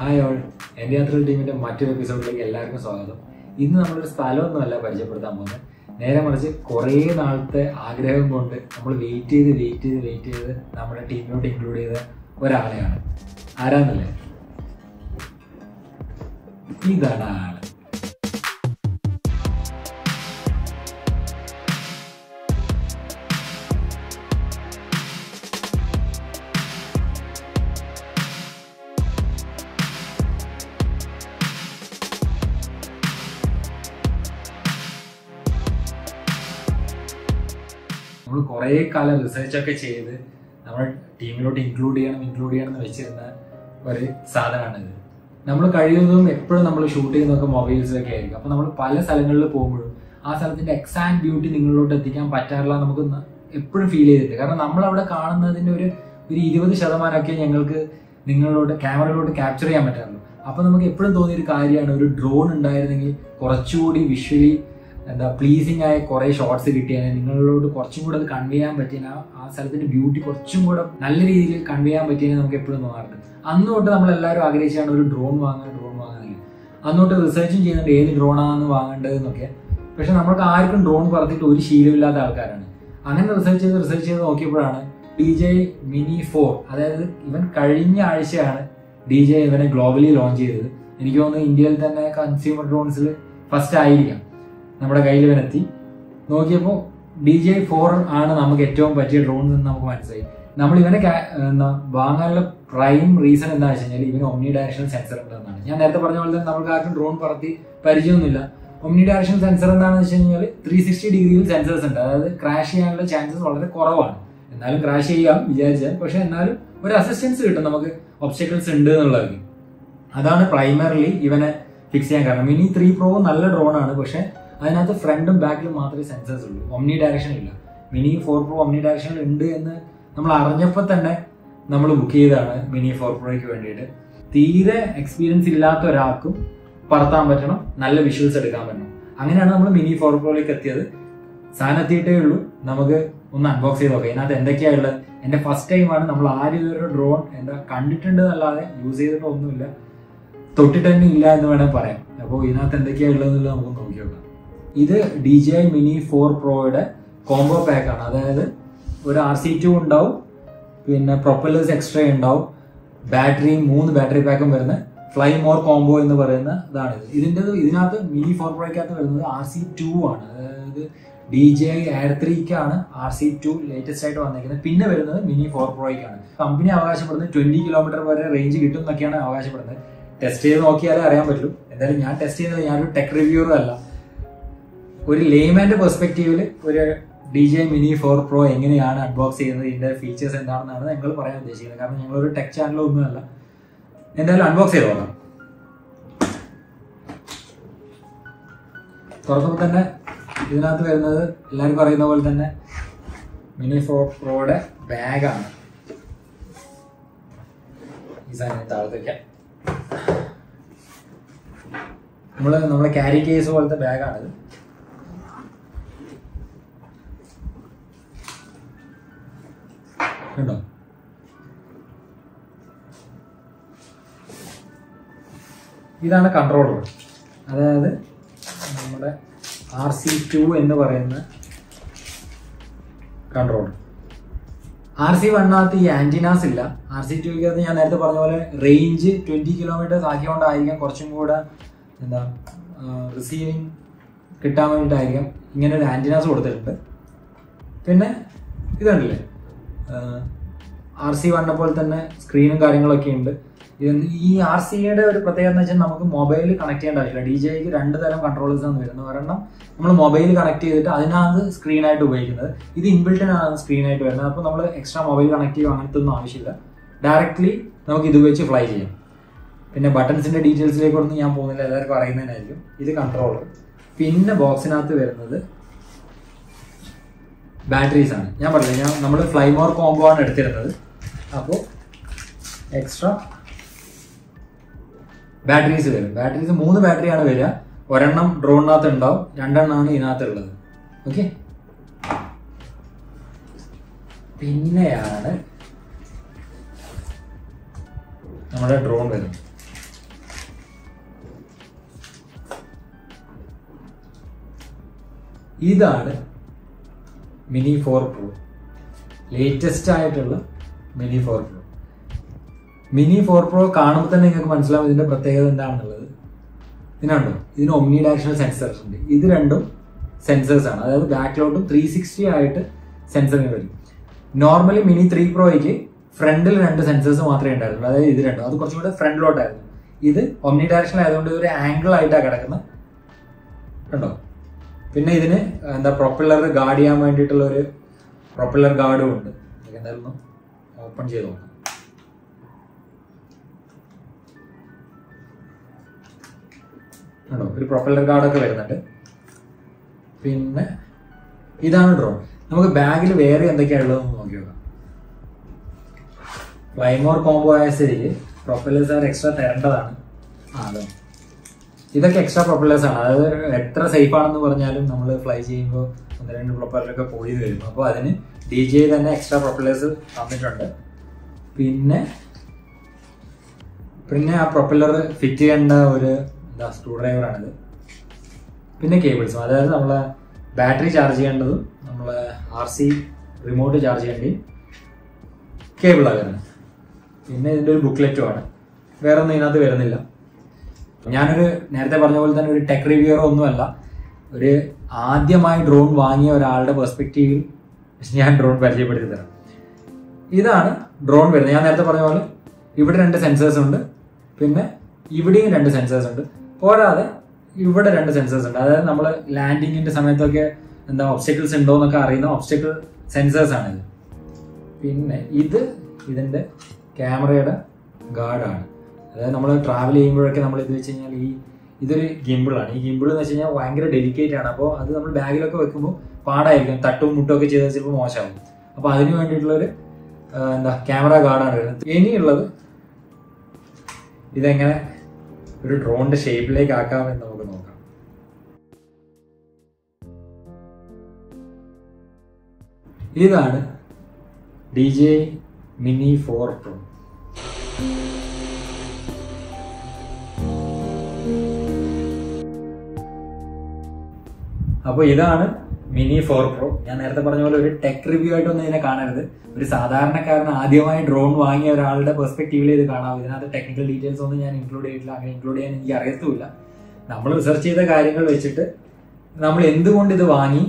Hi all, enteyathrakal ടീമിൻ്റെ മറ്റൊരു എപ്പിസോഡിലേക്ക് എല്ലാവർക്കും സ്വാഗതം. ഇന്ന് നമ്മളൊരു സ്ഥലമൊന്നുമല്ല പരിചയപ്പെടുത്താൻ പോകുന്നത്. നേരെ മറിച്ച് കുറേ നാളത്തെ ആഗ്രഹം കൊണ്ട് നമ്മൾ വെയിറ്റ് ചെയ്ത് നമ്മുടെ ടീമിലോട്ട് ഇൻക്ലൂഡ് ചെയ്ത ഒരാളെയാണ്. ആരാന്നല്ലേ? ഇതാണ് ആള്. നമ്മൾ കുറേ കാലം റിസർച്ചൊക്കെ ചെയ്ത് നമ്മുടെ ടീമിലോട്ട് ഇൻക്ലൂഡ് ചെയ്യണം എന്ന് വെച്ചിരുന്ന ഒരു സാധനമാണിത്. നമ്മൾ കഴിയുന്നതും എപ്പോഴും നമ്മൾ ഷൂട്ട് ചെയ്യുന്നതൊക്കെ മൊബൈൽസിലൊക്കെ ആയിരിക്കും. അപ്പോൾ നമ്മൾ പല സ്ഥലങ്ങളിൽ പോകുമ്പോഴും ആ സ്ഥലത്തിൻ്റെ എക്സാക്ട് ബ്യൂട്ടി നിങ്ങളിലോട്ട് എത്തിക്കാൻ പറ്റാറില്ല നമുക്ക് എപ്പോഴും ഫീൽ ചെയ്തിട്ടുണ്ട്. കാരണം നമ്മളവിടെ കാണുന്നതിൻ്റെ ഒരു 20% ഞങ്ങൾക്ക് നിങ്ങളിലോട്ട് ക്യാമറയിലോട്ട് ക്യാപ്ചർ ചെയ്യാൻ പറ്റാറുള്ളൂ. അപ്പോൾ നമുക്ക് എപ്പോഴും തോന്നിയൊരു കാര്യമാണ്, ഒരു ഡ്രോൺ ഉണ്ടായിരുന്നെങ്കിൽ കുറച്ചുകൂടി വിഷ്വലി പ്ലീസിങ് ആയ കുറേ ഷോർട്സ് കിട്ടിയാൽ നിങ്ങളിലോട്ട് കുറച്ചും കൂടെ അത് കൺവേ ചെയ്യാൻ പറ്റിയാൽ ആ സ്ഥലത്തിന്റെ ബ്യൂട്ടി കുറച്ചും കൂടെ നല്ല രീതിയിൽ കൺവേ ചെയ്യാൻ പറ്റിയാൽ നമുക്ക് എപ്പോഴും തോന്നാറുണ്ട്. അന്ന് തൊട്ട് നമ്മളെല്ലാവരും ആഗ്രഹിച്ചാണ് ഒരു ഡ്രോൺ വാങ്ങാനില്ല. അന്നോട്ട് റിസർച്ചും ചെയ്യുന്നുണ്ട് ഏത് ഡ്രോണാണ് വാങ്ങേണ്ടതെന്നൊക്കെ. പക്ഷെ നമ്മൾക്ക് ആർക്കും ഡ്രോൺ പറത്തിയിട്ട് ഒരു ശീലമില്ലാത്ത ആൾക്കാരാണ്. അങ്ങനെ റിസർച്ച് ചെയ്ത് നോക്കിയപ്പോഴാണ് DJI Mini 4, അതായത് ഇവൻ കഴിഞ്ഞ ആഴ്ചയാണ് DJI ഇവനെ ഗ്ലോബലി ലോഞ്ച് ചെയ്തത്. എനിക്ക് തോന്നുന്നു ഇന്ത്യയിൽ തന്നെ കൺസ്യൂമർ ഡ്രോൺസിൽ ഫസ്റ്റ് ആയിരിക്കാം. നമ്മുടെ കയ്യിൽ ഇവനെത്തി നോക്കിയപ്പോൾ DJI 4 ആണ് നമുക്ക് ഏറ്റവും പറ്റിയ ഡ്രോൺ എന്ന് നമുക്ക് മനസ്സിലായി. നമ്മൾ ഇവനെ വാങ്ങാനുള്ള പ്രൈം റീസൺ എന്താണെന്ന് വെച്ച് കഴിഞ്ഞാൽ ഇവന് ഒമ്നി ഡയറക്ഷണൽ സെൻസർ ഉണ്ടെന്നാണ്. ഞാൻ നേരത്തെ പറഞ്ഞ പോലെ തന്നെ നമ്മൾക്ക് ആർക്കും ഡ്രോൺ പറത്തി പരിചയമൊന്നുമില്ല. ഒമ്നി ഡയറക്ഷണൽ സെൻസർ എന്താണെന്ന് വെച്ച് കഴിഞ്ഞാൽ 360 ഡിഗ്രിയിൽ സെൻസേഴ്സ് ഉണ്ട്. അതായത് ക്രാഷ് ചെയ്യാനുള്ള ചാൻസസ് വളരെ കുറവാണ്. എന്നാലും ക്രാഷ് ചെയ്യാം വിചാരിച്ചാൽ, പക്ഷെ എന്നാലും ഒരു അസിസ്റ്റൻസ് കിട്ടും നമുക്ക് ഒബ്സ്റ്റക്കിൾസ് ഉണ്ട് എന്നുള്ളത്. അതാണ് പ്രൈമറിലി ഇവനെ ഫിക്സ് ചെയ്യാൻ കാരണം. Mini 3 Pro നല്ല ഡ്രോണാണ്, പക്ഷെ അതിനകത്ത് ഫ്രണ്ടും ബാക്കിലും മാത്രമേ സെൻസേഴ്സ് ഉള്ളൂ, ഒമ്നി ഡയറക്ഷൻ ഇല്ല. Mini 4 Pro ഒമ്നി ഡയറക്ഷൻ ഉണ്ട് എന്ന് നമ്മൾ അറിഞ്ഞപ്പോൾ തന്നെ നമ്മൾ ബുക്ക് ചെയ്തതാണ് Mini 4 Proയ്ക്ക് വേണ്ടിയിട്ട്. തീരെ എക്സ്പീരിയൻസ് ഇല്ലാത്ത ഒരാൾക്കും പറത്താൻ പറ്റണം, നല്ല വിഷ്വൽസ് എടുക്കാൻ പറ്റണം. അങ്ങനെയാണ് നമ്മൾ Mini 4 Proയിലേക്ക് എത്തിയത്. സാധനം എത്തിയിട്ടേ ഉള്ളൂ. നമുക്ക് ഒന്ന് അൺബോക്സ് ചെയ്ത് നോക്കാം ഇതിനകത്ത് എന്തൊക്കെയാണ് ഉള്ളത്. എൻ്റെ ഫസ്റ്റ് ടൈമാണ്. നമ്മൾ ആരും ഇതൊരു ഡ്രോൺ കണ്ടിട്ടുണ്ട് എന്നല്ലാതെ യൂസ് ചെയ്തിട്ടൊന്നുമില്ല, തൊട്ടിട്ടൊന്നും ഇല്ല എന്ന് വേണമെങ്കിൽ പറയാം. അപ്പോൾ ഇതിനകത്ത് എന്തൊക്കെയാണ് ഉള്ളതെന്നുള്ളത് നമുക്ക് നോക്കി നോക്കാം. ഇത് DJI Mini 4 Proയുടെ കോംബോ പാക്കാണ്. അതായത് ഒരു RC2 ഉണ്ടാവും, പിന്നെ പ്രൊപ്പല്ലേഴ്സ് എക്സ്ട്രാ ഉണ്ടാവും, ബാറ്ററിയും 3 ബാറ്ററി പാക്കും വരുന്ന ഫ്ലൈ മോർ കോംബോ എന്ന് പറയുന്ന ഇതാണിത്. ഇതിനകത്ത് Mini 4 Proയ്ക്കകത്ത് വരുന്നത് RC2 ആണ്. അതായത് DJI Air 3ക്കാണ് RC2 ലേറ്റസ്റ്റ് ആയിട്ട് വന്നിരിക്കുന്നത്. പിന്നെ വരുന്നത് Mini 4 Proയ്ക്കാണ്. കമ്പനി അവകാശപ്പെടുന്നത് 20 കിലോമീറ്റർ വരെ റേഞ്ച് കിട്ടും എന്നൊക്കെയാണ് അവകാശപ്പെടുന്നത്. ടെസ്റ്റ് ചെയ്ത് നോക്കിയാലേ അറിയാൻ പറ്റുള്ളൂ. എന്തായാലും ഞാൻ ടെസ്റ്റ് ചെയ്യുന്നത്, ഞാനൊരു ടെക് റിവ്യൂറും അല്ല. ഒരു ലേമാൻ്റെ പെർസ്പെക്റ്റീവിൽ ഒരു DJI Mini 4 Pro എങ്ങനെയാണ് അൺബോക്സ് ചെയ്യുന്നത്, ഇതിൻ്റെ ഫീച്ചേഴ്സ് എന്താണെന്നാണ് ഞങ്ങൾ പറയാൻ ഉദ്ദേശിക്കുന്നത്. കാരണം ഞങ്ങളൊരു ടെക് ചാനലൊന്നുമല്ല. എന്തായാലും അൺബോക്സ് ചെയ്ത് നോക്കാം. തുറക്കുമ്പോൾ തന്നെ ഇതിനകത്ത് വരുന്നത് എല്ലാവർക്കും അറിയുന്ന പോലെ തന്നെ Mini 4 Proയുടെ ബാഗാണ്. ഈ സാധനം താഴത്തേക്ക് നമ്മളെ ക്യാരി കേസ് പോലത്തെ ബാഗാണിത്. കണ്ടോ? ഇതാണ് കൺട്രോളർ. അതായത് നമ്മുടെ RC2 എന്ന് പറയുന്ന കൺട്രോളർ. RC1 ഈ ആന്റിനാസ് ഇല്ല. RC2 ഞാൻ നേരത്തെ പറഞ്ഞ പോലെ റേഞ്ച് 20 കിലോമീറ്റേഴ്സ് ആക്കിയോണ്ടായിരിക്കാം കുറച്ചും കൂടെ റിസീവിങ് കിട്ടാൻ വേണ്ടിയിട്ടായിരിക്കാം ഇങ്ങനെ ഒരു ആന്റിനാസ് കൊടുത്തിട്ടുണ്ട്. പിന്നെ ഇതുണ്ടല്ലേ, RC1 പോലെ തന്നെ സ്ക്രീനും കാര്യങ്ങളൊക്കെ ഉണ്ട്. ഈ RCയുടെ ഒരു പ്രത്യേകത എന്ന് വെച്ചാൽ നമുക്ക് മൊബൈൽ കണക്ട് ചെയ്യേണ്ട ആവശ്യമില്ല. DJIക്ക് 2 തരം കൺട്രോളേഴ്സ് ആണ് വരുന്നത്. ഒരെണ്ണം നമ്മൾ മൊബൈൽ കണക്ട് ചെയ്തിട്ട് അതിനകത്ത് സ്ക്രീനായിട്ട് ഉപയോഗിക്കുന്നത്. ഇത് ഇൻബിൽറ്റിനാണ് സ്ക്രീനായിട്ട് വരുന്നത്. അപ്പോൾ നമ്മൾ എക്സ്ട്രാ മൊബൈൽ കണക്ട് ചെയ്യുക അങ്ങനത്തെ ഒന്നും ആവശ്യമില്ല. ഡയറക്റ്റ്ലി നമുക്ക് ഇത് ഉപയോഗിച്ച് ഫ്ലൈ ചെയ്യാം. പിന്നെ ബട്ടൺസിൻ്റെ ഡീറ്റെയിൽസിലേക്കൊന്നും ഞാൻ പോകുന്നില്ല, എല്ലാവർക്കും അറിയുന്നതിനായിരിക്കും. ഇത് കൺട്രോളർ. പിന്നെ ബോക്സിനകത്ത് വരുന്നത് ബാറ്ററീസ് ആണ്. ഞാൻ പറഞ്ഞില്ല, നമ്മൾ ഫ്ലൈ മോർ കോംബോ ആണ് എടുത്തിരുന്നത്. അപ്പോൾ എക്സ്ട്രാ ബാറ്ററീസ് വരും. 3 ബാറ്ററിയാണ് വരിക. ഒരെണ്ണം ഡ്രോണിനകത്ത് ഉണ്ടാവും, 2 എണ്ണമാണ് ഇതിനകത്തുള്ളത്. ഓക്കെ, പിന്നെയാണ് നമ്മുടെ ഡ്രോൺ വരുന്നത്. ഇതാണ് മിനി 4 Pro, ലേറ്റസ്റ്റ് ആയിട്ടുള്ള മിനി 4 Pro. മിനി 4 Pro കാണുമ്പോൾ തന്നെ നിങ്ങൾക്ക് മനസ്സിലാവും ഇതിന്റെ പ്രത്യേകത എന്താണെന്നുള്ളത്. ഇതിനുണ്ടോ, ഇതിന് ഒമ്നി ഡയറക്ഷണൽ സെൻസേഴ്സ് ഉണ്ട്. ഇത് രണ്ടും സെൻസേഴ്സ് ആണ്, അതായത് ബാക്കിലോട്ടും 360 ആയിട്ട് സെൻസർ വരും. നോർമലി മിനി 3 Proയ്ക്ക് ഫ്രണ്ടിൽ 2 സെൻസേഴ്സ് മാത്രമേ ഉണ്ടായിരുന്നുള്ളൂ, അതായത് ഇത് രണ്ടും. അത് കുറച്ചും കൂടെ ഫ്രണ്ടിലോട്ടായിരുന്നു. ഇത് ഒമ്നി ഡയറക്ഷണൽ ആയതുകൊണ്ട് ഇതൊരു ആംഗിൾ ആയിട്ടാണ് കിടക്കുന്നത് കണ്ടോ. പിന്നെ ഇതിന് എന്താ പ്രൊപ്പല്ലർ ഗാർഡ് ചെയ്യാൻ വേണ്ടിയിട്ടുള്ള ഒരു പ്രൊപ്പല്ലർ ഗാർഡും ഉണ്ട്. എന്തായാലും ഒന്ന് ഓപ്പൺ ചെയ്ത് നോക്കാം. ഒരു പ്രൊപ്പല്ലർ ഗാർഡൊക്കെ വരുന്നുണ്ട്. പിന്നെ ഇതാണ് ഡ്രോൺ. നമുക്ക് ബാഗിൽ വേറെ എന്തൊക്കെയാണ് ഉള്ളതെന്ന് നോക്കി നോക്കാം. ഫ്ലൈമോർ കോംബോ ആയ സ്ഥിതിക്ക് പ്രൊപ്പല്ലേഴ്സ് അവർ എക്സ്ട്രാ തരേണ്ടതാണ്. അതെ, ഇതൊക്കെ എക്സ്ട്രാ പ്രൊപ്പല്ലേഴ്സ് ആണ്. അതായത് എത്ര സേഫ് ആണെന്ന് പറഞ്ഞാലും നമ്മൾ ഫ്ലൈ ചെയ്യുമ്പോൾ 1-2 പ്രൊപ്പല്ലറൊക്കെ പോയി വരും. അപ്പോൾ അതിന് DJI തന്നെ എക്സ്ട്രാ പ്രൊപ്പല്ലേഴ്സ് തന്നിട്ടുണ്ട്. പിന്നെ ആ പ്രൊപ്പല്ലർ ഫിറ്റ് ചെയ്യേണ്ട ഒരു സ്ക്രൂ ഡ്രൈവറാണിത്. പിന്നെ കേബിൾസും, അതായത് നമ്മളെ ബാറ്ററി ചാർജ് ചെയ്യേണ്ടതും നമ്മളെ RC റിമോട്ട് ചാർജ് ചെയ്യേണ്ടതും കേബിളാണ് വരുന്നത്. പിന്നെ ഇതിൻ്റെ ഒരു ബുക്ക്ലെറ്റുമാണ്. വേറെ ഒന്നും ഇതിനകത്ത് വരുന്നില്ല. ഞാനൊരു നേരത്തെ പറഞ്ഞ പോലെ തന്നെ ഒരു ടെക് റിവ്യൂറോ ഒന്നുമല്ല, ഒരു ആദ്യമായി ഡ്രോൺ വാങ്ങിയ ഒരാളുടെ പെർസ്പെക്റ്റീവിൽ ഞാൻ ഡ്രോൺ പരിചയപ്പെടുത്തി തരാം. ഇതാണ് ഡ്രോൺ വരുന്നത്. ഞാൻ നേരത്തെ പറഞ്ഞ പോലെ ഇവിടെ 2 സെൻസേഴ്സ് ഉണ്ട്, പിന്നെ ഇവിടെയും 2 സെൻസേഴ്സ് ഉണ്ട്. പോരാതെ ഇവിടെ 2 സെൻസേഴ്സ് ഉണ്ട്. അതായത് നമ്മൾ ലാൻഡിങ്ങിന്റെ സമയത്തൊക്കെ എന്താ ഒബ്സ്റ്റക്കിൾസ് ഉണ്ടോ എന്നൊക്കെ അറിയുന്ന ഒബ്സ്റ്റക്കിൾ സെൻസേഴ്സ് ആണിത്. പിന്നെ ഇതിന്റെ ക്യാമറയുടെ ഗാർഡാണ്. അതായത് നമ്മൾ ട്രാവൽ ചെയ്യുമ്പോഴൊക്കെ നമ്മൾ ഇത് വെച്ച് കഴിഞ്ഞാൽ ഇതൊരു ഗിംബിളാണ്. ഈ ഗിംബിൾ എന്ന് വെച്ച് കഴിഞ്ഞാൽ ഭയങ്കര ഡെലിക്കേറ്റ് ആണ്. അപ്പോൾ അത് നമ്മൾ ബാഗിലൊക്കെ വെക്കുമ്പോൾ പാടായിരിക്കും, തട്ടും മുട്ടും ഒക്കെ ചെയ്താൽ ചിലപ്പോൾ മോശമാകും. അപ്പോൾ അതിന് വേണ്ടിയിട്ടുള്ളൊരു ക്യാമറ ഗാർഡാണ് വരുന്നത്. ഇനിയുള്ളത് ഇതെങ്ങനെ ഒരു ഡ്രോണിന്റെ ഷേപ്പിലേക്ക് ആക്കാമെന്ന് നമുക്ക് നോക്കാം. ഇതാണ് DJI Mini 4 Pro. അപ്പോൾ ഇതാണ് മിനി 4 Pro. ഞാൻ നേരത്തെ പറഞ്ഞ പോലെ ഒരു ടെക് റിവ്യൂ ആയിട്ടൊന്നും ഇതിനെ കാണരുത്. ഒരു സാധാരണക്കാരൻ ആദ്യമായി ഡ്രോൺ വാങ്ങിയ ഒരാളുടെ പെർസ്പെക്റ്റീവിൽ ഇത് കാണാം. ഇതിനകത്ത് ടെക്നിക്കൽ ഡീറ്റെയിൽസ് ഒന്നും ഞാൻ ഇൻക്ലൂഡ് ചെയ്തിട്ടില്ല. അങ്ങനെ ഇൻക്ലൂഡ് ചെയ്യാൻ എനിക്ക് അറിയത്തുമില്ല. നമ്മൾ റിസർച്ച് ചെയ്ത കാര്യങ്ങൾ വെച്ചിട്ട് നമ്മൾ എന്തുകൊണ്ട് ഇത് വാങ്ങി,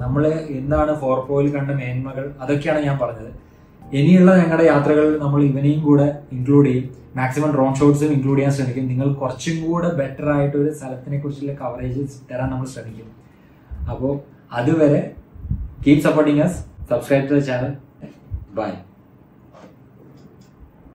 നമ്മൾ എന്താണ് 4 Proയിൽ കണ്ട മേന്മകൾ, അതൊക്കെയാണ് ഞാൻ പറഞ്ഞത്. ഇനിയുള്ള ഞങ്ങളുടെ യാത്രകളിൽ നമ്മൾ ഇവനെയും കൂടെ ഇൻക്ലൂഡ് ചെയ്യും. മാക്സിമം ഡ്രോൺ ഷോട്ട്സും ഇൻക്ലൂഡ് ചെയ്യാൻ ശ്രമിക്കും. നിങ്ങൾ കുറച്ചും കൂടെ ബെറ്റർ ആയിട്ട് ഒരു സ്ഥലത്തിനെ കുറിച്ചുള്ള കവറേജസ് തരാൻ നമ്മൾ ശ്രമിക്കും. അപ്പോൾ അതുവരെ keep supporting us, subscribe to the channel. Bye.